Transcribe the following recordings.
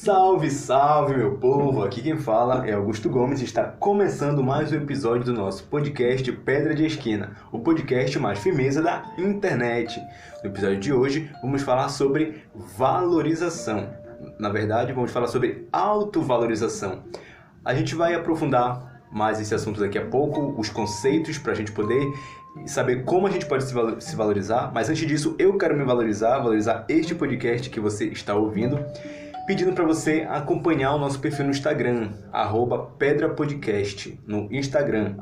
Salve, salve, meu povo! Aqui quem fala é Augusto Gomes e está começando mais um episódio do nosso podcast Pedra de Esquina, o podcast mais firmeza da internet. No episódio de hoje, vamos falar sobre valorização. Na verdade, vamos falar sobre autovalorização. A gente vai aprofundar mais esse assunto daqui a pouco, os conceitos para a gente poder saber como a gente pode se valorizar. Mas antes disso, eu quero me valorizar este podcast que você está ouvindo, pedindo para você acompanhar o nosso perfil no Instagram, @PedraPodcast. No Instagram,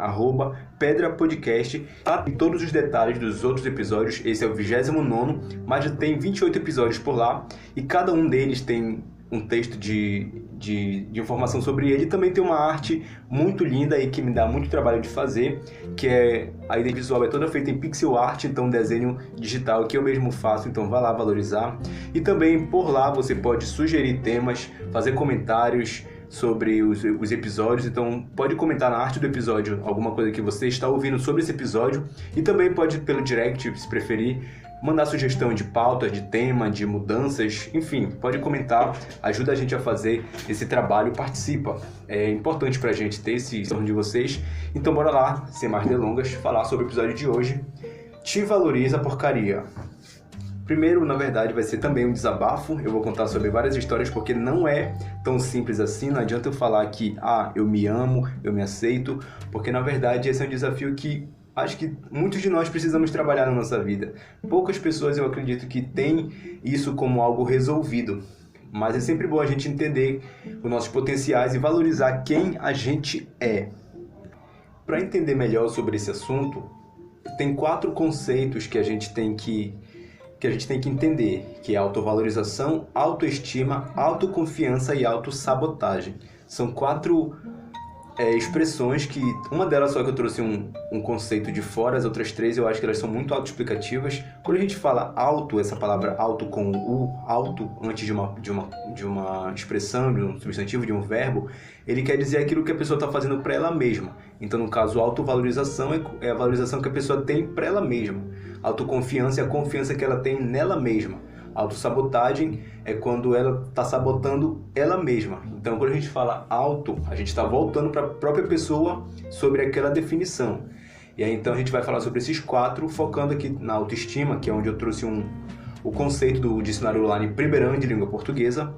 @PedraPodcast. Tá em todos os detalhes dos outros episódios. Esse é o 29º, mas já tem 28 episódios por lá. E cada um deles tem um texto de informação sobre ele. Também tem uma arte muito linda e que me dá muito trabalho de fazer, que é a ideia visual é toda feita em pixel art, então desenho digital que eu mesmo faço, então vá lá valorizar. E também por lá você pode sugerir temas, fazer comentários sobre os episódios, então pode comentar na arte do episódio alguma coisa que você está ouvindo sobre esse episódio e também pode pelo direct, se preferir, mandar sugestão de pauta, de tema, de mudanças, enfim, pode comentar, ajuda a gente a fazer esse trabalho, participa. É importante pra gente ter esse retorno de vocês. Então bora lá, sem mais delongas, falar sobre o episódio de hoje. Te valoriza, porcaria. Primeiro, na verdade, vai ser também um desabafo. Eu vou contar sobre várias histórias porque não é tão simples assim. Não adianta eu falar que, eu me amo, eu me aceito, porque na verdade esse é um desafio que acho que muitos de nós precisamos trabalhar na nossa vida. Poucas pessoas, eu acredito, que têm isso como algo resolvido. Mas é sempre bom a gente entender os nossos potenciais e valorizar quem a gente é. Para entender melhor sobre esse assunto, tem 4 conceitos que a gente tem que entender, que é autovalorização, autoestima, autoconfiança e autossabotagem. São 4 expressões que, uma delas só que eu trouxe um conceito de fora, as outras 3 eu acho que elas são muito autoexplicativas. Quando a gente fala auto, essa palavra auto com o auto, antes de uma expressão, de um substantivo, de um verbo, ele quer dizer aquilo que a pessoa está fazendo para ela mesma. Então, no caso, autovalorização é a valorização que a pessoa tem para ela mesma. Autoconfiança é a confiança que ela tem nela mesma. Autossabotagem é quando ela está sabotando ela mesma. Então, quando a gente fala auto, a gente está voltando para a própria pessoa sobre aquela definição. E aí, então, a gente vai falar sobre esses 4, focando aqui na autoestima, que é onde eu trouxe o conceito do dicionário online Primeirão de língua portuguesa,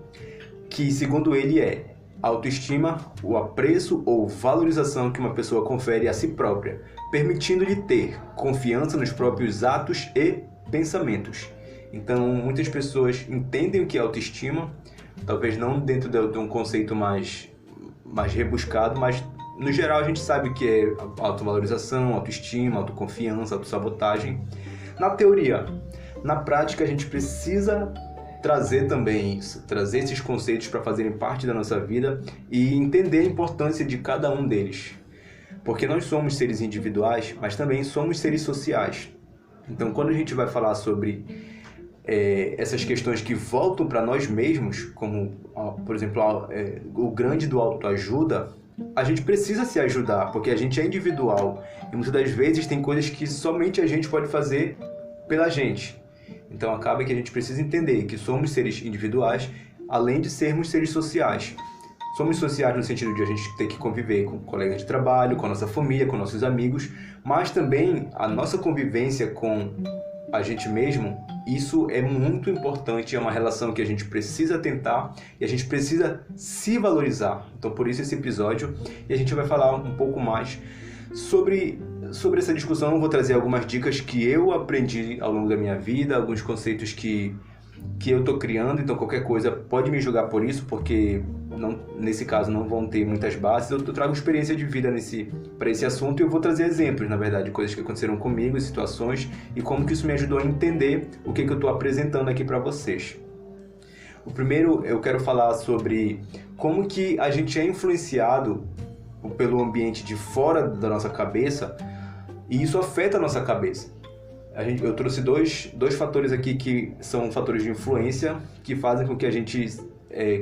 que, segundo ele, é autoestima, o apreço ou valorização que uma pessoa confere a si própria, permitindo-lhe ter confiança nos próprios atos e pensamentos. Então, muitas pessoas entendem o que é autoestima, talvez não dentro de um conceito mais rebuscado, mas no geral a gente sabe o que é autovalorização, autoestima, autoconfiança, autossabotagem. Na teoria, na prática a gente precisa trazer também isso, trazer esses conceitos para fazerem parte da nossa vida e entender a importância de cada um deles. Porque nós somos seres individuais, mas também somos seres sociais. Então, quando a gente vai falar sobre essas questões que voltam para nós mesmos, como, por exemplo, o grande do autoajuda, a gente precisa se ajudar, porque a gente é individual e muitas das vezes tem coisas que somente a gente pode fazer pela gente. Então acaba que a gente precisa entender que somos seres individuais, além de sermos seres sociais. Somos sociais no sentido de a gente ter que conviver com colegas de trabalho, com a nossa família, com nossos amigos, mas também a nossa convivência com a gente mesmo, isso é muito importante, é uma relação que a gente precisa tentar e a gente precisa se valorizar. Então, por isso esse episódio, e a gente vai falar um pouco mais sobre essa discussão. Eu vou trazer algumas dicas que eu aprendi ao longo da minha vida, alguns conceitos que eu estou criando, então qualquer coisa pode me julgar por isso, porque nesse caso não vão ter muitas bases. Eu trago experiência de vida para esse assunto e eu vou trazer exemplos, na verdade, coisas que aconteceram comigo, situações, e como que isso me ajudou a entender o que eu estou apresentando aqui para vocês. O primeiro, eu quero falar sobre como que a gente é influenciado pelo ambiente de fora da nossa cabeça e isso afeta a nossa cabeça. Eu trouxe dois fatores aqui que são fatores de influência que fazem com que a gente,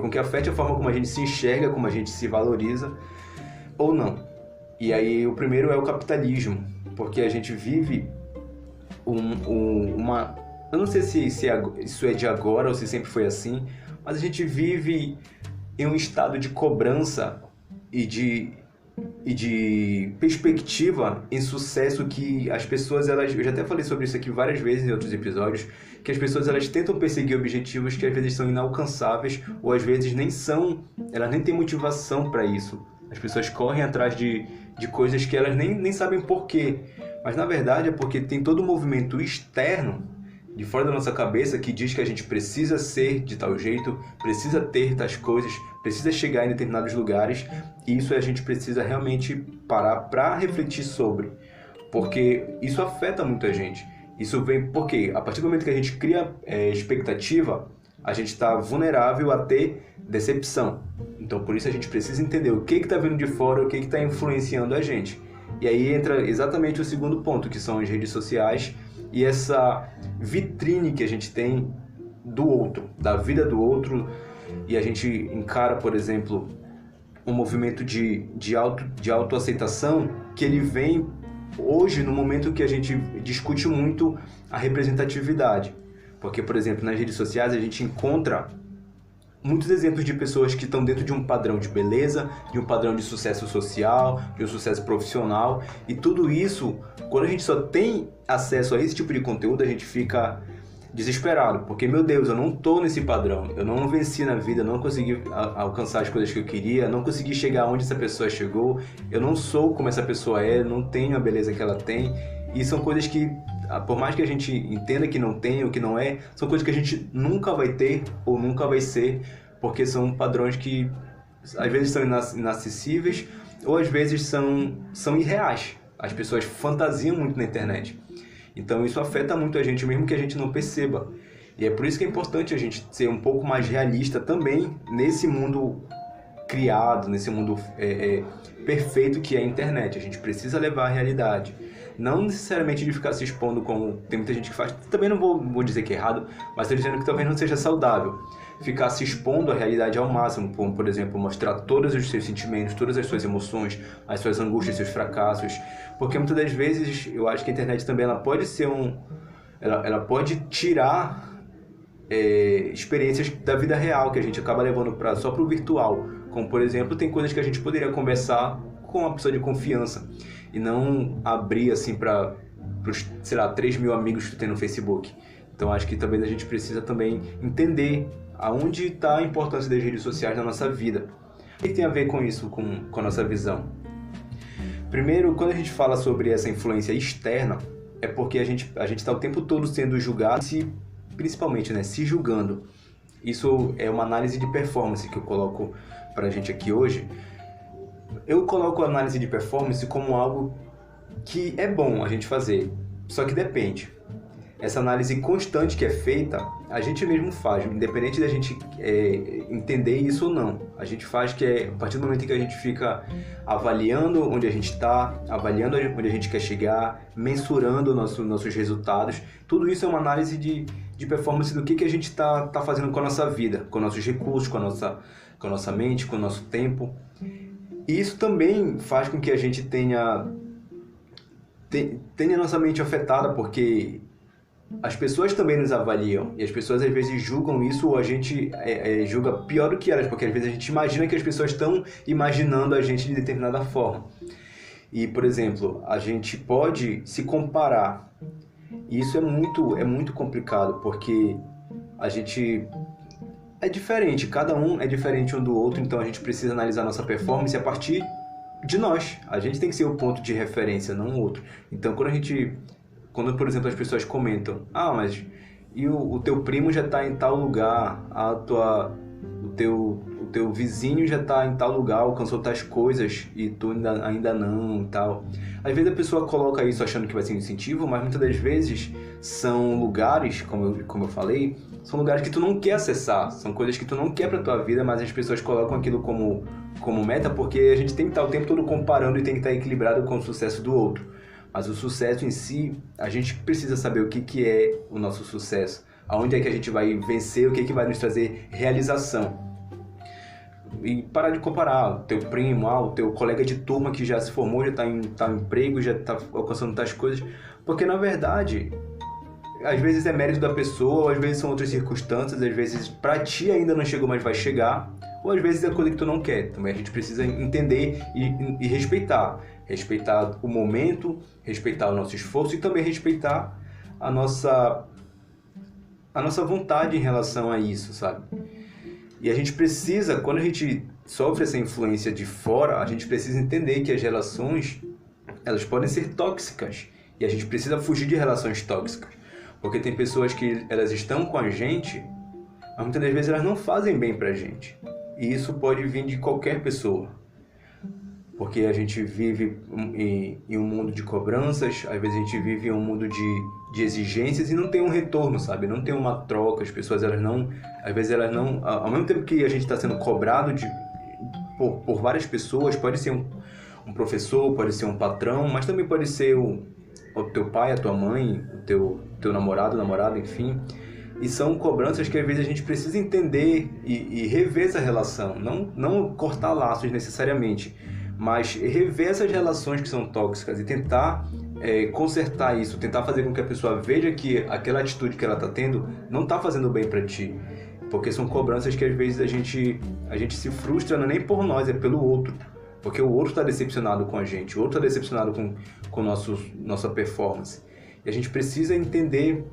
com que afete a forma como a gente se enxerga, como a gente se valoriza ou não. E aí o primeiro é o capitalismo, porque a gente vive eu não sei se isso é de agora ou se sempre foi assim, mas a gente vive em um estado de cobrança e de perspectiva em sucesso que as pessoas, eu já até falei sobre isso aqui várias vezes em outros episódios, que as pessoas elas tentam perseguir objetivos que às vezes são inalcançáveis ou às vezes nem são, elas nem têm motivação para isso. As pessoas correm atrás de coisas que elas nem sabem por quê, mas na verdade é porque tem todo um movimento externo de fora da nossa cabeça que diz que a gente precisa ser de tal jeito, precisa ter tais coisas, precisa chegar em determinados lugares, e isso a gente precisa realmente parar para refletir sobre, porque isso afeta muito a gente. Isso vem porque a partir do momento que a gente cria expectativa, a gente está vulnerável a ter decepção. Então por isso a gente precisa entender o que está vindo de fora, o que está influenciando a gente. E aí entra exatamente o segundo ponto, que são as redes sociais e essa vitrine que a gente tem do outro, da vida do outro, e a gente encara, por exemplo, um movimento de autoaceitação que ele vem hoje no momento que a gente discute muito a representatividade. Porque, por exemplo, nas redes sociais a gente encontra muitos exemplos de pessoas que estão dentro de um padrão de beleza, de um padrão de sucesso social, de um sucesso profissional, e tudo isso, quando a gente só tem acesso a esse tipo de conteúdo, a gente fica desesperado, porque, meu Deus, eu não estou nesse padrão, eu não venci na vida, eu não consegui alcançar as coisas que eu queria, não consegui chegar onde essa pessoa chegou, eu não sou como essa pessoa é, não tenho a beleza que ela tem, e são coisas que, por mais que a gente entenda que não tem ou que não é, são coisas que a gente nunca vai ter ou nunca vai ser, porque são padrões que às vezes são inacessíveis ou às vezes são irreais. As pessoas fantasiam muito na internet. Então isso afeta muito a gente, mesmo que a gente não perceba. E é por isso que é importante a gente ser um pouco mais realista também nesse mundo criado, nesse mundo perfeito que é a internet. A gente precisa levar a realidade. Não necessariamente de ficar se expondo como tem muita gente que faz. Também não vou dizer que é errado, mas estou dizendo que talvez não seja saudável. Ficar se expondo à realidade ao máximo, como, por exemplo, mostrar todos os seus sentimentos, todas as suas emoções, as suas angústias, seus fracassos. Porque muitas das vezes eu acho que a internet também ela pode ser ela pode tirar experiências da vida real que a gente acaba levando só para o virtual. Como, por exemplo, tem coisas que a gente poderia conversar com uma pessoa de confiança e não abrir assim para os, 3 mil amigos que tu tem no Facebook. Então acho que talvez a gente precisa também entender aonde está a importância das redes sociais na nossa vida. O que tem a ver com isso, com a nossa visão? Primeiro, quando a gente fala sobre essa influência externa, é porque a gente está o tempo todo sendo julgado, principalmente, né, se julgando. Isso é uma análise de performance que eu coloco para a gente aqui hoje. Eu coloco a análise de performance como algo que é bom a gente fazer, só que depende. Essa análise constante que é feita, a gente mesmo faz, independente da gente entender isso ou não. A gente faz a partir do momento em que a gente fica avaliando onde a gente está, avaliando onde a gente quer chegar, mensurando nossos resultados. Tudo isso é uma análise de performance do que a gente está fazendo com a nossa vida, com nossos recursos, com a nossa mente, com o nosso tempo. E isso também faz com que a gente tenha a nossa mente afetada, porque as pessoas também nos avaliam, e as pessoas às vezes julgam isso, ou a gente julga pior do que elas, porque às vezes a gente imagina que as pessoas estão imaginando a gente de determinada forma. E, por exemplo, a gente pode se comparar, e isso é muito complicado, porque a gente é diferente, cada um é diferente um do outro, então a gente precisa analisar nossa performance a partir de nós. A gente tem que ser o ponto de referência, não o outro. Então, quando, por exemplo, as pessoas comentam, mas e o teu primo já está em tal lugar, o teu vizinho já está em tal lugar, alcançou tais coisas e tu ainda não e tal. Às vezes a pessoa coloca isso achando que vai ser um incentivo, mas muitas das vezes são lugares, como eu falei, são lugares que tu não quer acessar, são coisas que tu não quer para tua vida, mas as pessoas colocam aquilo como meta, porque a gente tem que estar o tempo todo comparando e tem que estar equilibrado com o sucesso do outro. Mas o sucesso em si, a gente precisa saber o que é o nosso sucesso, aonde é que a gente vai vencer, o que vai nos trazer realização. E parar de comparar o teu primo, o teu colega de turma que já se formou, já está em emprego, já está alcançando tais coisas, porque na verdade, às vezes é mérito da pessoa, às vezes são outras circunstâncias, às vezes para ti ainda não chegou, mas vai chegar, ou às vezes é coisa que tu não quer. Também a gente precisa entender e respeitar. Respeitar o momento, respeitar o nosso esforço e também respeitar a nossa vontade em relação a isso, sabe? E a gente precisa, quando a gente sofre essa influência de fora, a gente precisa entender que as relações, elas podem ser tóxicas. E a gente precisa fugir de relações tóxicas. Porque tem pessoas que elas estão com a gente, mas muitas das vezes elas não fazem bem pra gente. E isso pode vir de qualquer pessoa. Porque a gente vive em um mundo de cobranças, às vezes a gente vive em um mundo de exigências e não tem um retorno, sabe? Não tem uma troca, as pessoas, elas não... Às vezes elas não... Ao mesmo tempo que a gente está sendo cobrado por várias pessoas, pode ser um professor, pode ser um patrão, mas também pode ser o teu pai, a tua mãe, o teu namorado, namorada, enfim. E são cobranças que às vezes a gente precisa entender e rever essa relação. Não cortar laços necessariamente, mas rever essas relações que são tóxicas e tentar consertar isso, tentar fazer com que a pessoa veja que aquela atitude que ela está tendo não está fazendo bem para ti. Porque são cobranças que às vezes a gente se frustra, não é nem por nós, é pelo outro. Porque o outro está decepcionado com a gente, o outro está decepcionado com nossa performance. E a gente precisa entender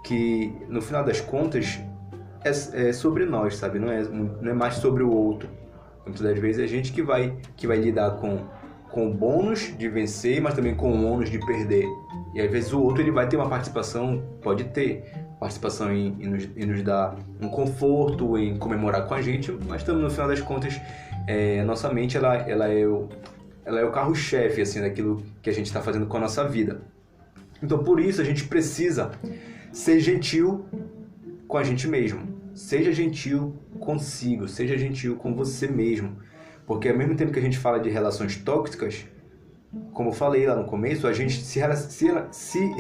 que, no final das contas, é sobre nós, sabe? Não é mais sobre o outro. Muitas das vezes é a gente que vai lidar com o bônus de vencer, mas também com o ônus de perder. E às vezes o outro ele vai ter uma participação, pode ter participação em nos dar um conforto, em comemorar com a gente, mas também no final das contas, nossa mente ela é o carro-chefe assim, daquilo que a gente está fazendo com a nossa vida. Então por isso a gente precisa ser gentil com a gente mesmo. Seja gentil consigo, seja gentil com você mesmo. Porque ao mesmo tempo que a gente fala de relações tóxicas, como eu falei lá no começo, a gente se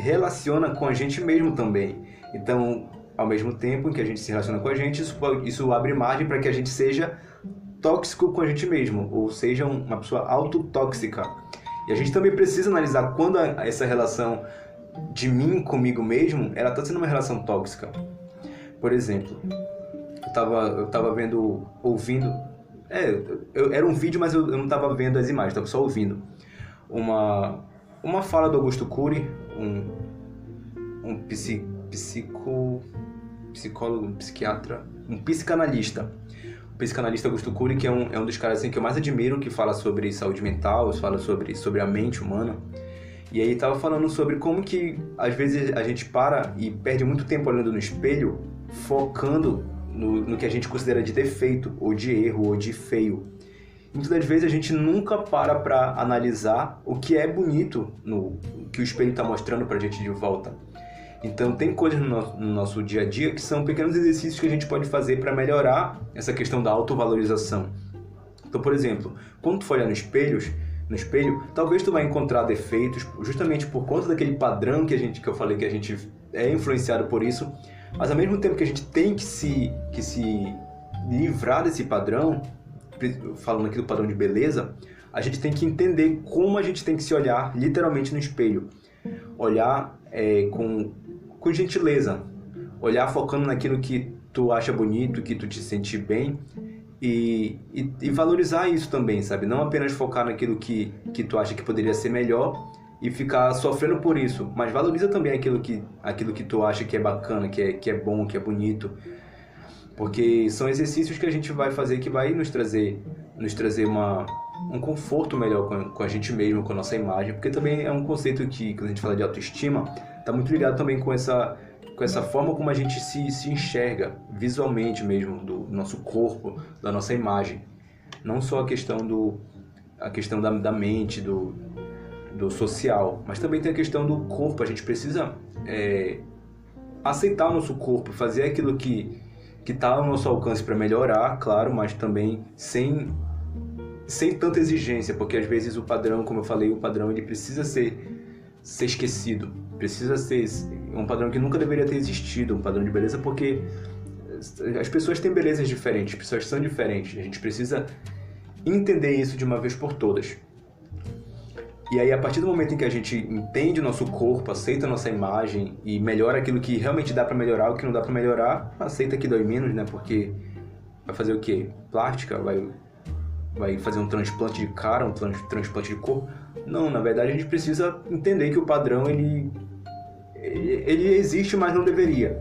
relaciona com a gente mesmo também. Então, ao mesmo tempo em que a gente se relaciona com a gente, isso abre margem para que a gente seja tóxico com a gente mesmo, ou seja, uma pessoa autotóxica. E a gente também precisa analisar quando essa relação de mim comigo mesmo, ela está sendo uma relação tóxica. Por exemplo, eu tava ouvindo... era um vídeo, mas eu não estava vendo as imagens, estava só ouvindo. Uma fala do Augusto Cury, um psicólogo, um psiquiatra, um psicanalista. O psicanalista Augusto Cury, que é um dos caras assim, que eu mais admiro, que fala sobre saúde mental, fala sobre a mente humana. E aí estava falando sobre como que, às vezes, a gente para e perde muito tempo olhando no espelho, focando no que a gente considera de defeito, ou de erro, ou de feio. Muitas das vezes a gente nunca para analisar o que é bonito, que o espelho está mostrando para a gente de volta. Então tem coisas no nosso dia a dia que são pequenos exercícios que a gente pode fazer para melhorar essa questão da autovalorização. Então, por exemplo, quando tu for olhar no espelho, talvez tu vai encontrar defeitos justamente por conta daquele padrão que eu falei que a gente é influenciado por isso, mas ao mesmo tempo que a gente tem que se livrar desse padrão, falando aqui do padrão de beleza, a gente tem que entender como a gente tem que se olhar literalmente no espelho. Olhar com gentileza, olhar focando naquilo que tu acha bonito, que tu te sente bem, e valorizar isso também, sabe? Não apenas focar naquilo que tu acha que poderia ser melhor e ficar sofrendo por isso, mas valoriza também aquilo que tu acha que é bacana, que é bom, que é bonito. Porque são exercícios que a gente vai fazer que vai nos trazer um conforto melhor com a gente mesmo, com a nossa imagem. Porque também é um conceito que, quando a gente fala de autoestima, está muito ligado também com essa forma como a gente se enxerga visualmente mesmo, do nosso corpo, da nossa imagem. Não só a questão da mente, do social, mas também tem a questão do corpo. A gente precisa aceitar o nosso corpo, fazer aquilo que está ao nosso alcance para melhorar, claro, mas também sem tanta exigência, porque às vezes o padrão, como eu falei, ele precisa ser esquecido, precisa ser um padrão que nunca deveria ter existido, um padrão de beleza, porque as pessoas têm belezas diferentes, as pessoas são diferentes, a gente precisa entender isso de uma vez por todas. E aí, a partir do momento em que a gente entende o nosso corpo, aceita a nossa imagem e melhora aquilo que realmente dá para melhorar, o que não dá para melhorar, aceita que dói menos, né? Porque Vai fazer o quê? Plástica? Vai fazer um transplante de cara, um transplante de corpo? Não, na verdade a gente precisa entender que o padrão ele existe, mas não deveria.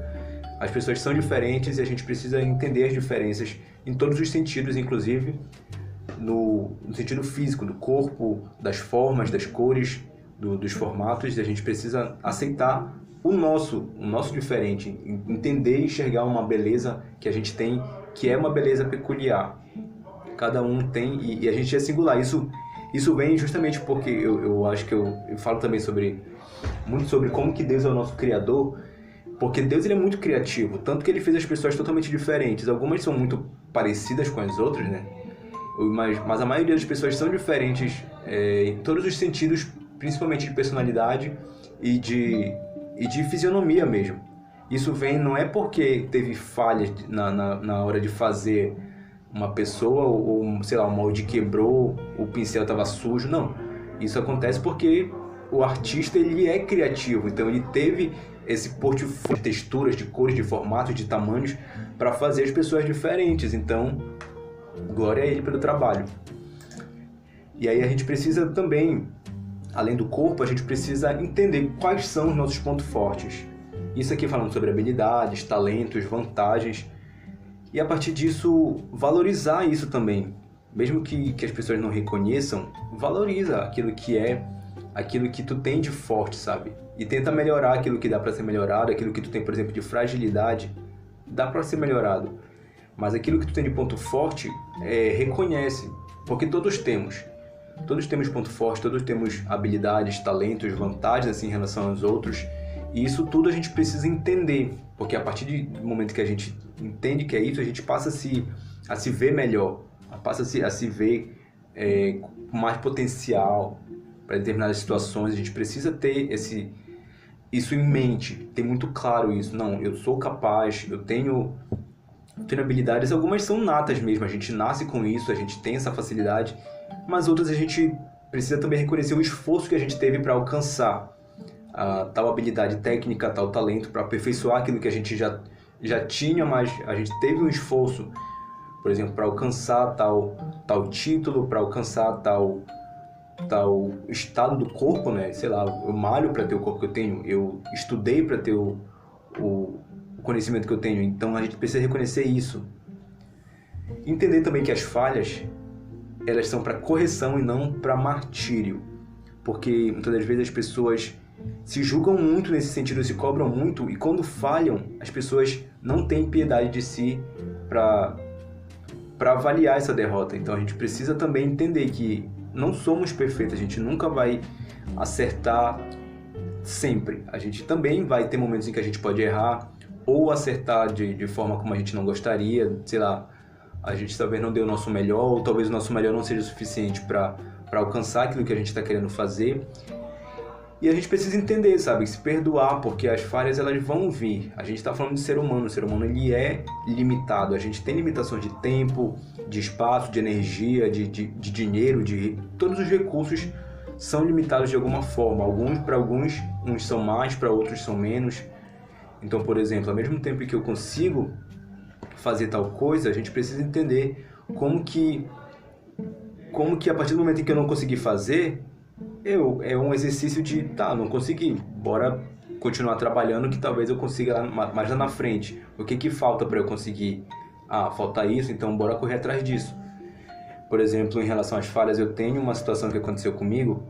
As pessoas são diferentes e a gente precisa entender as diferenças em todos os sentidos, inclusive no sentido físico, do corpo, das formas, das cores, dos formatos, e a gente precisa aceitar o nosso diferente, entender e enxergar uma beleza que a gente tem, que é uma beleza peculiar. Cada um tem, e a gente é singular. Isso vem justamente porque eu acho que eu falo também muito sobre como que Deus é o nosso Criador, porque Deus ele é muito criativo, tanto que ele fez as pessoas totalmente diferentes. Algumas são muito parecidas com as outras, né? Mas a maioria das pessoas são diferentes em todos os sentidos, principalmente de personalidade e de fisionomia mesmo. Isso vem, não é porque teve falhas na hora de fazer uma pessoa, ou sei lá, o molde quebrou, o pincel estava sujo, não. Isso acontece porque o artista ele é criativo, então ele teve esse portfólio de texturas, de cores, de formatos, de tamanhos para fazer as pessoas diferentes. Então, glória a ele pelo trabalho. E aí a gente precisa também, além do corpo, a gente precisa entender quais são os nossos pontos fortes. Isso aqui falando sobre habilidades, talentos, vantagens. E a partir disso, valorizar isso também. Mesmo que as pessoas não reconheçam, valoriza aquilo que tu tem de forte, sabe? E tenta melhorar aquilo que dá para ser melhorado, aquilo que tu tem, por exemplo, de fragilidade, dá para ser melhorado. Mas aquilo que tu tem de ponto forte, reconhece, porque todos temos ponto forte, todos temos habilidades, talentos, vantagens assim, em relação aos outros, e isso tudo a gente precisa entender, porque a partir do momento que a gente entende que é isso, a gente passa a se ver melhor, passa a se ver com mais potencial para determinadas situações. A gente precisa ter isso em mente, ter muito claro isso. Não, eu sou capaz, eu tenho habilidades, algumas são natas mesmo, a gente nasce com isso, a gente tem essa facilidade, mas outras a gente precisa também reconhecer o esforço que a gente teve para alcançar a tal habilidade técnica, tal talento, para aperfeiçoar aquilo que a gente já tinha, mas a gente teve um esforço, por exemplo, para alcançar tal título, para alcançar tal estado do corpo, né? Sei lá, eu malho para ter o corpo que eu tenho, eu estudei para ter o conhecimento que eu tenho, então a gente precisa reconhecer isso. Entender também que as falhas, elas são para correção e não para martírio, porque muitas das vezes as pessoas se julgam muito nesse sentido, se cobram muito, e quando falham, as pessoas não têm piedade de si para avaliar essa derrota. Então a gente precisa também entender que não somos perfeitos, a gente nunca vai acertar sempre. A gente também vai ter momentos em que a gente pode errar, ou acertar de forma como a gente não gostaria, sei lá, a gente talvez não deu o nosso melhor, ou talvez o nosso melhor não seja o suficiente para alcançar aquilo que a gente está querendo fazer. E a gente precisa entender, sabe, se perdoar, porque as falhas elas vão vir. A gente está falando de ser humano, o ser humano ele é limitado, a gente tem limitações de tempo, de espaço, de energia, de dinheiro, todos os recursos são limitados de alguma forma. Para alguns, uns são mais, para outros são menos. Então, por exemplo, ao mesmo tempo que eu consigo fazer tal coisa, a gente precisa entender como que a partir do momento em que eu não consegui fazer, é um exercício de, não consegui, bora continuar trabalhando que talvez eu consiga mais lá na frente. O que falta para eu conseguir? Falta isso, então bora correr atrás disso. Por exemplo, em relação às falhas, eu tenho uma situação que aconteceu comigo,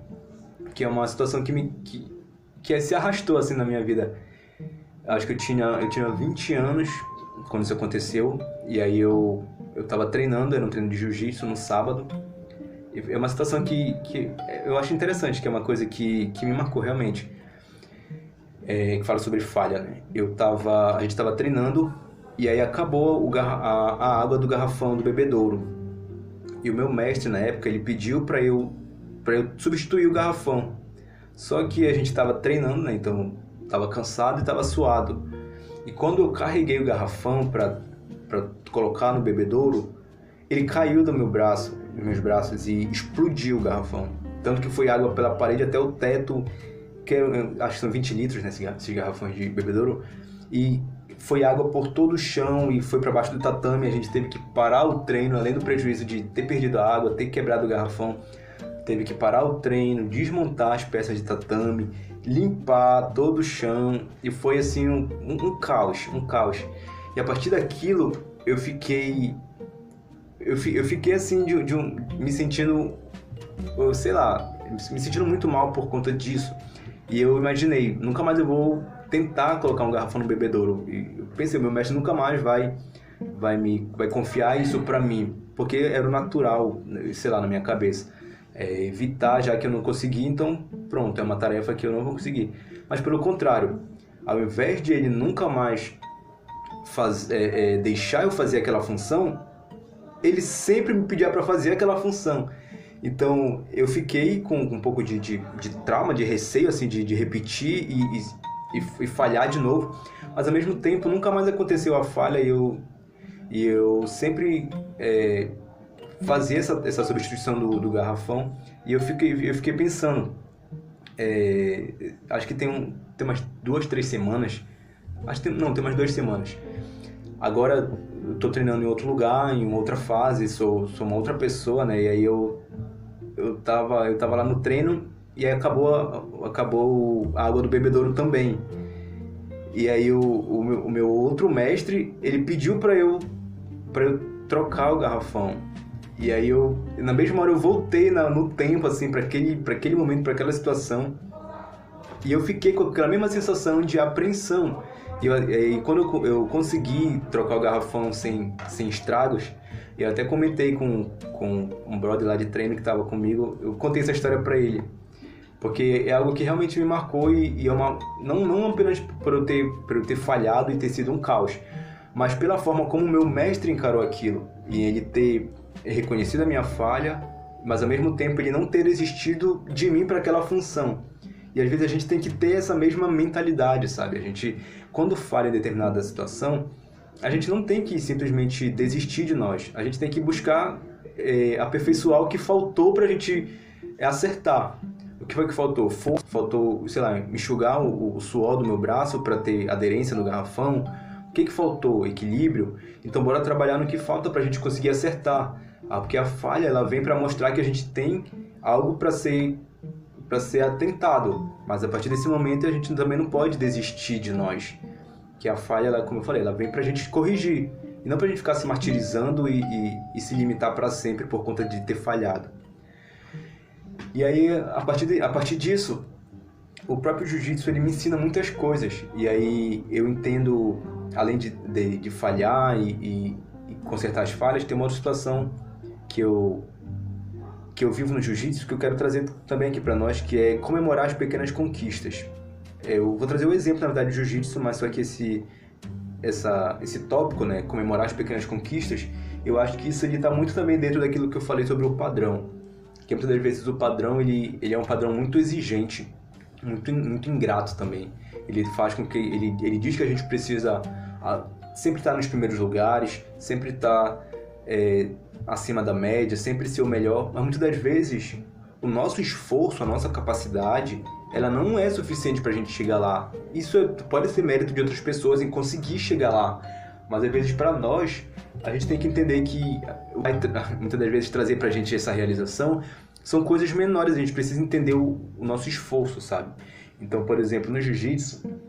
que é uma situação que se arrastou assim na minha vida. Acho que eu tinha 20 anos quando isso aconteceu, e aí eu tava treinando, era um treino de jiu-jitsu no sábado. É uma situação que eu acho interessante, que é uma coisa que me marcou realmente, que fala sobre falha, né? A gente estava treinando e aí acabou a água do garrafão do bebedouro. E o meu mestre na época, ele pediu para eu substituir o garrafão. Só que a gente estava treinando, né? Então estava cansado e estava suado. E quando eu carreguei o garrafão para colocar no bebedouro, ele caiu dos meus braços e explodiu o garrafão. Tanto que foi água pela parede até o teto, que acho que são 20 litros, né, esses garrafões de bebedouro. E foi água por todo o chão e foi para baixo do tatame. A gente teve que parar o treino, além do prejuízo de ter perdido a água, ter quebrado o garrafão. Teve que parar o treino, desmontar as peças de tatame, limpar todo o chão. E foi assim um caos. E a partir daquilo eu fiquei assim me sentindo, sei lá, me sentindo muito mal por conta disso. E eu imaginei, nunca mais eu vou tentar colocar um garrafão no bebedouro. E eu pensei, meu mestre nunca mais vai confiar isso pra mim, porque era o natural, sei lá, na minha cabeça. Evitar, já que eu não consegui, então pronto, é uma tarefa que eu não vou conseguir. Mas pelo contrário, ao invés de ele nunca mais deixar eu fazer aquela função, ele sempre me pedia para fazer aquela função. Então eu fiquei com um pouco de trauma, de receio assim, de repetir e falhar de novo, mas ao mesmo tempo nunca mais aconteceu a falha e eu sempre fazia essa substituição do garrafão. E eu fiquei pensando, acho que tem umas 2, 3 semanas, tem umas 2 semanas. Agora eu tô treinando em outro lugar, em uma outra fase, sou uma outra pessoa, né? E aí eu tava lá no treino e aí acabou a água do bebedouro também. E aí o meu outro mestre, ele pediu para eu trocar o garrafão. E aí na mesma hora eu voltei no tempo, assim, para aquele momento, para aquela situação. E eu fiquei com aquela mesma sensação de apreensão. E quando eu consegui trocar o garrafão sem estragos, eu até comentei com um brother lá de treino que estava comigo, eu contei essa história para ele. Porque é algo que realmente me marcou e é não apenas por eu ter falhado e ter sido um caos, mas pela forma como o meu mestre encarou aquilo. E ele ter reconhecido a minha falha, mas ao mesmo tempo ele não ter desistido de mim para aquela função. E às vezes a gente tem que ter essa mesma mentalidade, sabe? A gente, quando falha em determinada situação, a gente não tem que simplesmente desistir de nós. A gente tem que buscar aperfeiçoar o que faltou pra gente acertar. O que foi que faltou? Faltou, sei lá, enxugar o suor do meu braço para ter aderência no garrafão. O que faltou? Equilíbrio. Então bora trabalhar no que falta pra gente conseguir acertar. Porque a falha, ela vem para mostrar que a gente tem algo para ser atentado, mas a partir desse momento a gente também não pode desistir de nós, que a falha, ela, como eu falei, ela vem pra gente corrigir, e não pra gente ficar se martirizando e se limitar para sempre por conta de ter falhado. E aí, a partir disso, o próprio jiu-jitsu, ele me ensina muitas coisas, e aí eu entendo, além de falhar e consertar as falhas, tem uma outra situação que eu vivo no jiu-jitsu, que eu quero trazer também aqui para nós, que é comemorar as pequenas conquistas. Eu vou trazer o exemplo, na verdade, do jiu-jitsu, mas só que esse tópico, né, comemorar as pequenas conquistas, eu acho que isso está muito também dentro daquilo que eu falei sobre o padrão. Que muitas das vezes o padrão, ele é um padrão muito exigente, muito ingrato também. Ele faz com que, ele diz que a gente precisa sempre estar nos primeiros lugares, sempre estar acima da média, sempre ser o melhor, mas muitas das vezes o nosso esforço, a nossa capacidade, ela não é suficiente para a gente chegar lá. Isso pode ser mérito de outras pessoas em conseguir chegar lá, mas às vezes para nós, a gente tem que entender que muitas das vezes trazer para a gente essa realização são coisas menores, a gente precisa entender o nosso esforço, sabe? Então, por exemplo, no jiu-jitsu,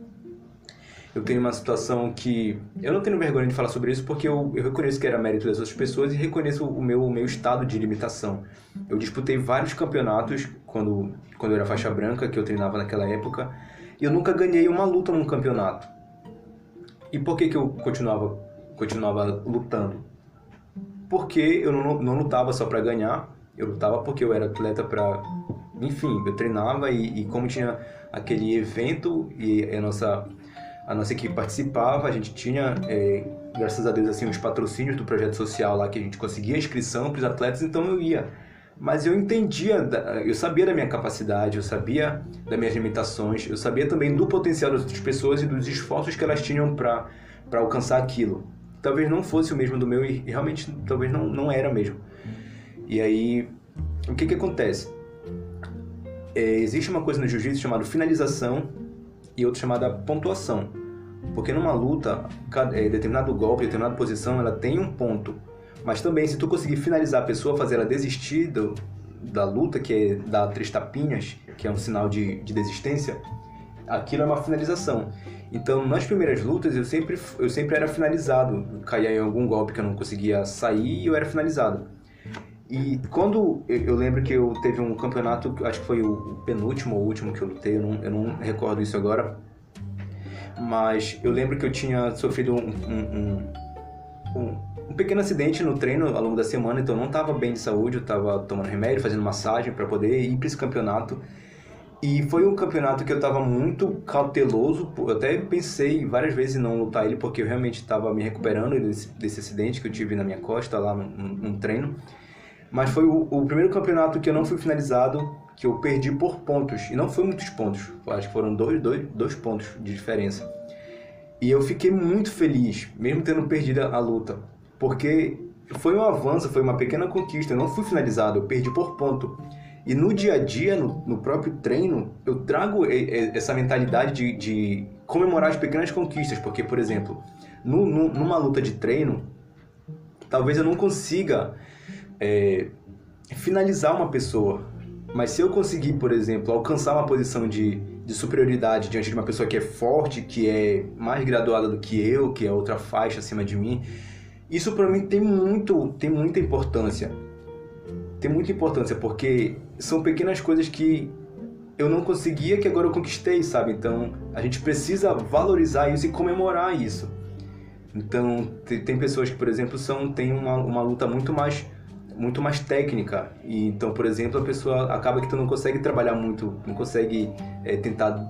eu tenho uma situação que eu não tenho vergonha de falar sobre isso, porque eu reconheço que era mérito das outras pessoas e reconheço o meu estado de limitação. Eu disputei vários campeonatos quando eu era faixa branca, que eu treinava naquela época, e eu nunca ganhei uma luta num campeonato. E por que eu continuava lutando? Porque eu não lutava só para ganhar, eu lutava porque eu era atleta para... Enfim, eu treinava e como tinha aquele evento e a nossa equipe participava, a gente tinha, graças a Deus, assim, os patrocínios do projeto social lá, que a gente conseguia inscrição para os atletas, então eu ia. Mas eu eu sabia da minha capacidade, eu sabia das minhas limitações, eu sabia também do potencial das outras pessoas e dos esforços que elas tinham para alcançar aquilo. Talvez não fosse o mesmo do meu e realmente talvez não era mesmo. E aí, o que acontece? Existe uma coisa no jiu-jitsu chamada finalização e outra chamada pontuação. Porque numa luta, determinado golpe, determinada posição, ela tem um ponto. Mas também, se tu conseguir finalizar a pessoa, fazer ela desistir da luta, que é dar 3 tapinhas, que é um sinal de desistência, aquilo é uma finalização. Então, nas primeiras lutas, eu sempre era finalizado. Caía em algum golpe que eu não conseguia sair e eu era finalizado. E quando eu lembro que eu teve um campeonato, acho que foi o penúltimo ou último que eu lutei, eu não recordo isso agora, mas eu lembro que eu tinha sofrido um pequeno acidente no treino ao longo da semana, então eu não estava bem de saúde, eu estava tomando remédio, fazendo massagem para poder ir para esse campeonato. E foi um campeonato que eu estava muito cauteloso, eu até pensei várias vezes em não lutar ele, porque eu realmente estava me recuperando desse acidente que eu tive na minha costa lá num treino. Mas foi o primeiro campeonato que eu não fui finalizado, que eu perdi por pontos. E não foi muitos pontos, acho que foram dois pontos de diferença. E eu fiquei muito feliz, mesmo tendo perdido a luta. Porque foi um avanço, foi uma pequena conquista. Eu não fui finalizado, eu perdi por ponto. E no dia a dia, no próprio treino, eu trago essa mentalidade de comemorar as pequenas conquistas. Porque, por exemplo, numa luta de treino, talvez eu não consiga finalizar uma pessoa, mas se eu conseguir, por exemplo, alcançar uma posição de superioridade diante de uma pessoa que é forte, que é mais graduada do que eu, que é outra faixa acima de mim, isso para mim tem muita importância. Tem muita importância, porque são pequenas coisas que eu não conseguia, que agora eu conquistei, sabe? Então, a gente precisa valorizar isso e comemorar isso. Então, tem pessoas que, por exemplo, têm uma luta muito mais técnica. E então, por exemplo, a pessoa acaba que tu não consegue trabalhar muito, não consegue tentar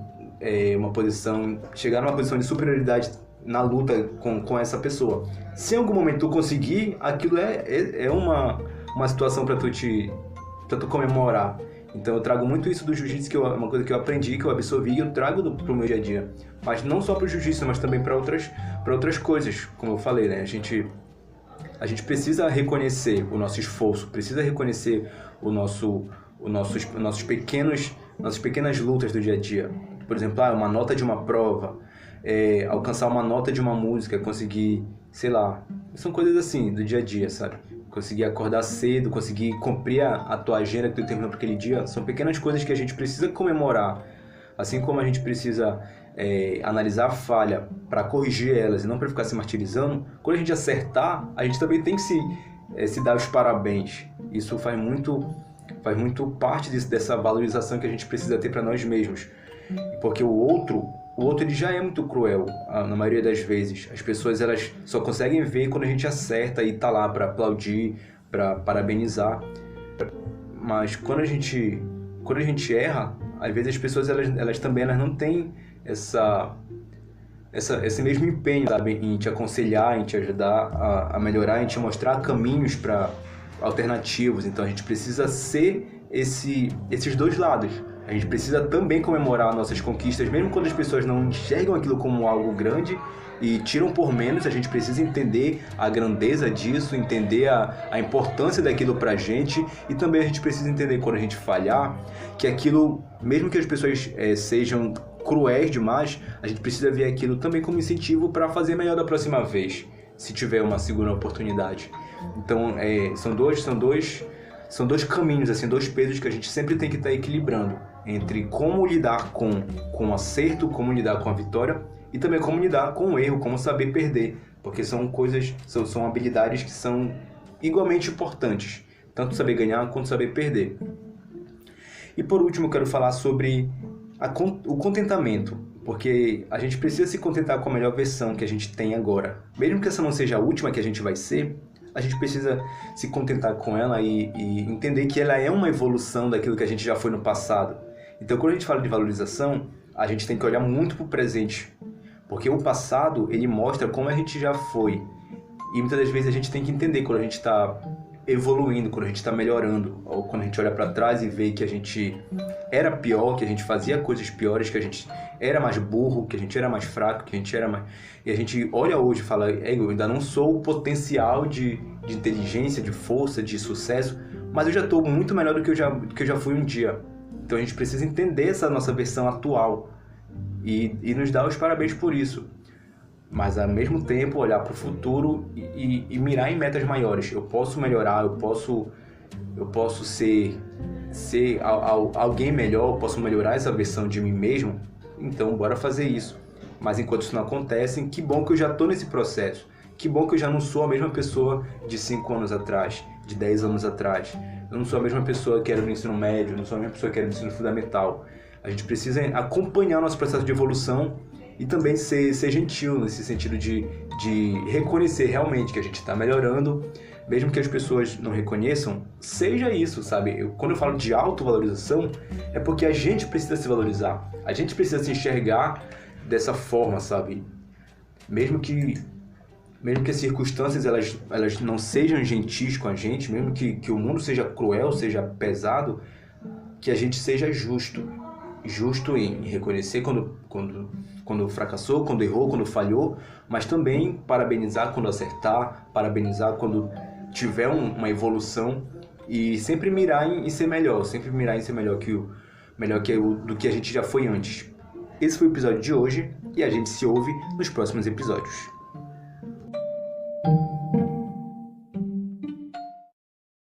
chegar numa posição de superioridade na luta com essa pessoa. Se em algum momento tu conseguir, aquilo é uma situação para tu comemorar. Então eu trago muito isso do jiu-jitsu, que é uma coisa que eu aprendi, que eu absorvi e eu trago pro meu dia a dia. Mas não só pro jiu-jitsu, mas também para outras coisas, como eu falei, né? A gente precisa reconhecer o nosso esforço, precisa reconhecer nossas pequenas lutas do dia a dia. Por exemplo, uma nota de uma prova, alcançar uma nota de uma música, conseguir, sei lá, são coisas assim, do dia a dia, sabe? Conseguir acordar cedo, conseguir cumprir a tua agenda que tu terminou para aquele dia, são pequenas coisas que a gente precisa comemorar. Assim como a gente precisa analisar a falha para corrigir elas e não para ficar se martirizando, quando a gente acertar, a gente também tem que se dar os parabéns. Isso faz muito parte dessa valorização que a gente precisa ter para nós mesmos. Porque o outro ele já é muito cruel, na maioria das vezes. As pessoas elas só conseguem ver quando a gente acerta e tá lá para aplaudir, para parabenizar. Mas quando a gente erra, às vezes as pessoas elas também não têm esse mesmo empenho, sabe, em te aconselhar, em te ajudar a melhorar, em te mostrar caminhos alternativos. Então a gente precisa ser esses dois lados. A gente precisa também comemorar nossas conquistas, mesmo quando as pessoas não enxergam aquilo como algo grande e tiram por menos. A gente precisa entender a grandeza disso, entender a importância daquilo pra gente, e também a gente precisa entender quando a gente falhar, que aquilo, mesmo que as pessoas sejam cruéis demais, a gente precisa ver aquilo também como incentivo para fazer melhor da próxima vez, se tiver uma segunda oportunidade. Então, são dois caminhos, assim, dois pesos que a gente sempre tem que estar equilibrando, entre como lidar com o acerto, como lidar com a vitória, e também como lidar com o erro, como saber perder, porque são habilidades que são igualmente importantes, tanto saber ganhar quanto saber perder. E por último, eu quero falar sobre o contentamento, porque a gente precisa se contentar com a melhor versão que a gente tem agora. Mesmo que essa não seja a última que a gente vai ser, a gente precisa se contentar com ela e entender que ela é uma evolução daquilo que a gente já foi no passado. Então, quando a gente fala de valorização, a gente tem que olhar muito para o presente, porque o passado, ele mostra como a gente já foi. E muitas das vezes a gente tem que entender quando a gente está evoluindo, quando a gente está melhorando, ou quando a gente olha para trás e vê que a gente era pior, que a gente fazia coisas piores, que a gente era mais burro, que a gente era mais fraco, que a gente era mais... E a gente olha hoje e fala, eu ainda não sou o potencial de inteligência, de força, de sucesso, mas eu já estou muito melhor do que eu já fui um dia. Então a gente precisa entender essa nossa versão atual e nos dar os parabéns por isso. mas ao mesmo tempo olhar para o futuro e mirar em metas maiores. Eu posso melhorar, eu posso ser alguém melhor, eu posso melhorar essa versão de mim mesmo, então bora fazer isso. Mas enquanto isso não acontece, que bom que eu já estou nesse processo. Que bom que eu já não sou a mesma pessoa de 5 anos atrás, de 10 anos atrás. Eu não sou a mesma pessoa que era no ensino médio, eu não sou a mesma pessoa que era no ensino fundamental. A gente precisa acompanhar o nosso processo de evolução e também ser gentil nesse sentido de reconhecer realmente que a gente está melhorando, mesmo que as pessoas não reconheçam, seja isso, sabe? Quando eu falo de autovalorização, é porque a gente precisa se valorizar, a gente precisa se enxergar dessa forma, sabe? Mesmo que as circunstâncias elas não sejam gentis com a gente, mesmo que o mundo seja cruel, seja pesado, que a gente seja justo em reconhecer quando fracassou, quando errou, quando falhou, mas também parabenizar quando acertar, parabenizar quando tiver uma evolução e sempre mirar em ser melhor, sempre mirar em ser melhor do que a gente já foi antes. Esse foi o episódio de hoje e a gente se ouve nos próximos episódios.